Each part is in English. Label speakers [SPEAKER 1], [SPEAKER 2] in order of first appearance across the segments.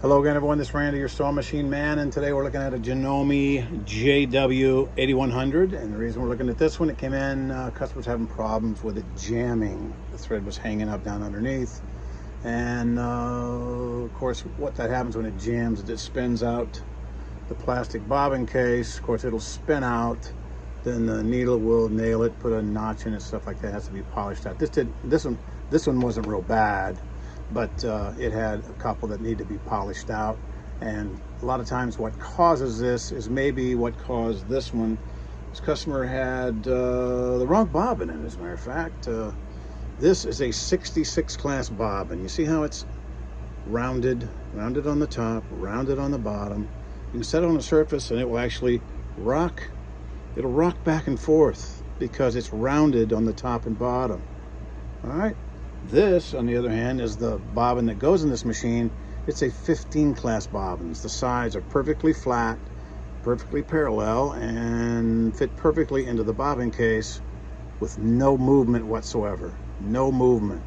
[SPEAKER 1] Hello again, everyone. This is Randy, your sewing machine man, and today we're looking at a Janome JW8100. And the reason we're looking at this one, it came in, customers having problems with it jamming. The thread was hanging up down underneath, and of course, what that happens when it jams is it spins out the plastic bobbin case. Of course, it'll spin out. Then the needle will nail it, put a notch in it, stuff like that. It has to be polished out. This one wasn't real bad, but it had a couple that need to be polished out. And a lot of times what causes this is maybe what caused this one. This customer had the wrong bobbin in, as a matter of fact. This is a 66 class bobbin. You see how it's rounded on the top, rounded on the bottom. You can set it on the surface and it will actually rock. It'll rock back and forth because it's rounded on the top and bottom. All right. This, on the other hand, is the bobbin that goes in this machine. It's a 15 class bobbins. The sides are perfectly flat, perfectly parallel, and fit perfectly into the bobbin case with no movement whatsoever. No movement.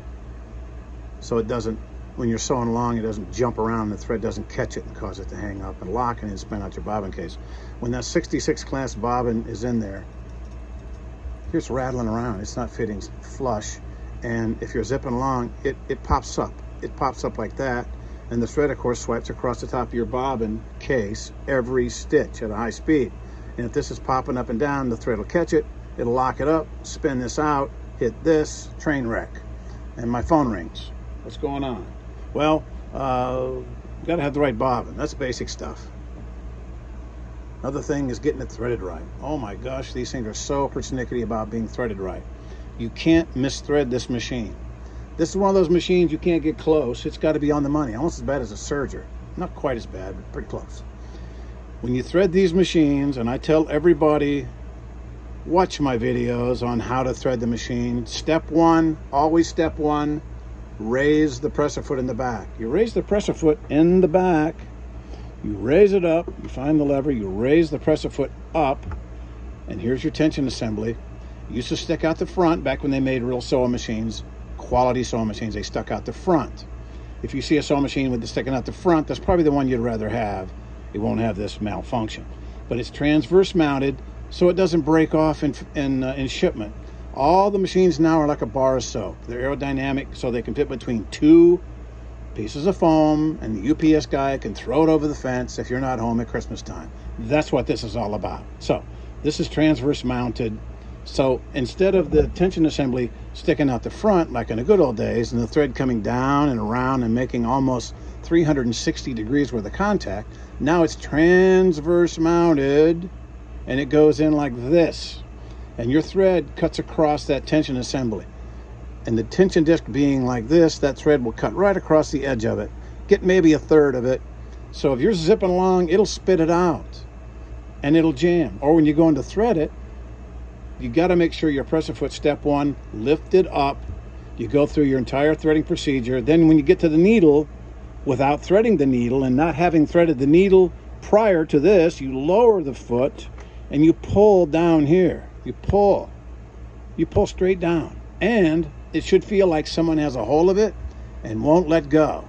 [SPEAKER 1] So it doesn't, when you're sewing along, it doesn't jump around, the thread doesn't catch it and cause it to hang up and lock and then spin out your bobbin case. When that 66 class bobbin is in there, it's rattling around. It's not fitting flush. And if you're zipping along, it pops up. It pops up like that. And the thread, of course, swipes across the top of your bobbin case every stitch at a high speed. And if this is popping up and down, the thread will catch it. It'll lock it up, spin this out, hit this, train wreck. And my phone rings. What's going on? Well, got to have the right bobbin. That's basic stuff. Another thing is getting it threaded right. Oh my gosh, these things are so persnickety about being threaded right. You can't misthread this machine. This is one of those machines you can't get close. It's got to be on the money. Almost as bad as a serger. Not quite as bad, but pretty close. When you thread these machines, and I tell everybody, watch my videos on how to thread the machine. Step one, always step one, raise the presser foot in the back. You raise the presser foot in the back, you raise it up, you find the lever, you raise the presser foot up, and here's your tension assembly. It used to stick out the front back when they made real sewing machines, quality sewing machines, they stuck out the front. If you see a sewing machine with it sticking out the front, that's probably the one you'd rather have. It won't have this malfunction. But it's transverse mounted, so it doesn't break off in shipment. All the machines now are like a bar of soap. They're aerodynamic, so they can fit between two pieces of foam, and the UPS guy can throw it over the fence if you're not home at Christmas time. That's what this is all about. So this is transverse mounted. So instead of the tension assembly sticking out the front like in the good old days and the thread coming down and around and making almost 360 degrees worth of contact, now it's transverse mounted and it goes in like this. And your thread cuts across that tension assembly. And the tension disc being like this, that thread will cut right across the edge of it, get maybe a third of it. So if you're zipping along, it'll spit it out and it'll jam. Or when you're going to thread it, you got to make sure your presser foot, step one, lift it up. You go through your entire threading procedure. Then when you get to the needle, without threading the needle and not having threaded the needle prior to this, you lower the foot and you pull down here. You pull straight down. And it should feel like someone has a hold of it and won't let go.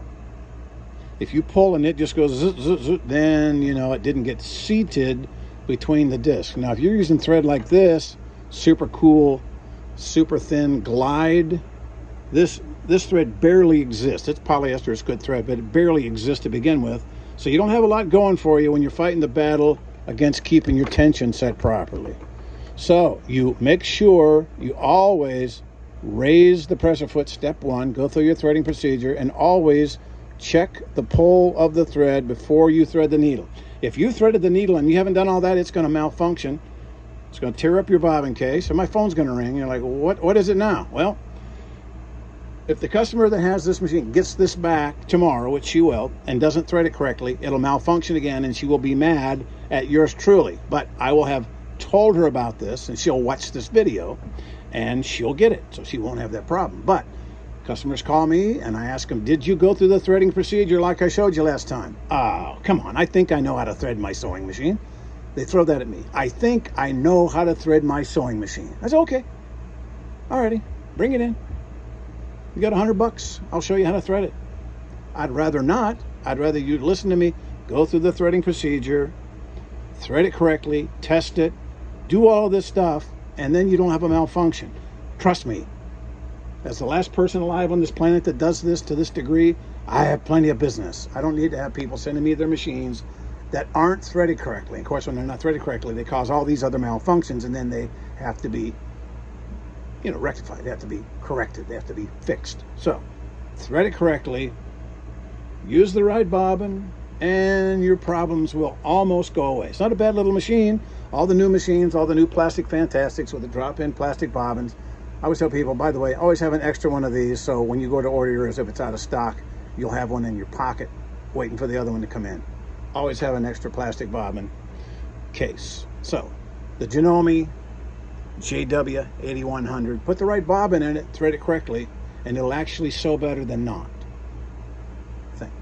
[SPEAKER 1] If you pull and it just goes zzz, zzz, zzz, then you know it didn't get seated between the discs. Now if you're using thread like this, super cool, super thin glide, this thread barely exists. It's polyester, it's good thread, but it barely exists to begin with. So you don't have a lot going for you when you're fighting the battle against keeping your tension set properly. So you make sure you always raise the presser foot, step one, go through your threading procedure, and always check the pull of the thread before you thread the needle. If you threaded the needle and you haven't done all that, it's going to malfunction. It's going to tear up your bobbin case, and my phone's going to ring. You're like, what is it now? Well, if the customer that has this machine gets this back tomorrow, which she will, and doesn't thread it correctly, it'll malfunction again, and she will be mad at yours truly. But I will have told her about this, and she'll watch this video, and she'll get it, so she won't have that problem. But customers call me, and I ask them, did you go through the threading procedure like I showed you last time? Oh, come on, I think I know how to thread my sewing machine. They throw that at me. I think I know how to thread my sewing machine. I said, okay. Alrighty, bring it in. You got $100, I'll show you how to thread it. I'd rather not, I'd rather you listen to me, go through the threading procedure, thread it correctly, test it, do all this stuff, and then you don't have a malfunction. Trust me, as the last person alive on this planet that does this to this degree, I have plenty of business. I don't need to have people sending me their machines that aren't threaded correctly. Of course, when they're not threaded correctly, they cause all these other malfunctions, and then they have to be, rectified. They have to be corrected. They have to be fixed. So, thread it correctly, use the right bobbin, and your problems will almost go away. It's not a bad little machine. All the new machines, all the new plastic fantastics with the drop-in plastic bobbins. I always tell people, by the way, always have an extra one of these, so when you go to order yours, if it's out of stock, you'll have one in your pocket waiting for the other one to come in. Always have an extra plastic bobbin case. So, the Janome JW8100. Put the right bobbin in it, thread it correctly, and it'll actually sew better than not. Thanks.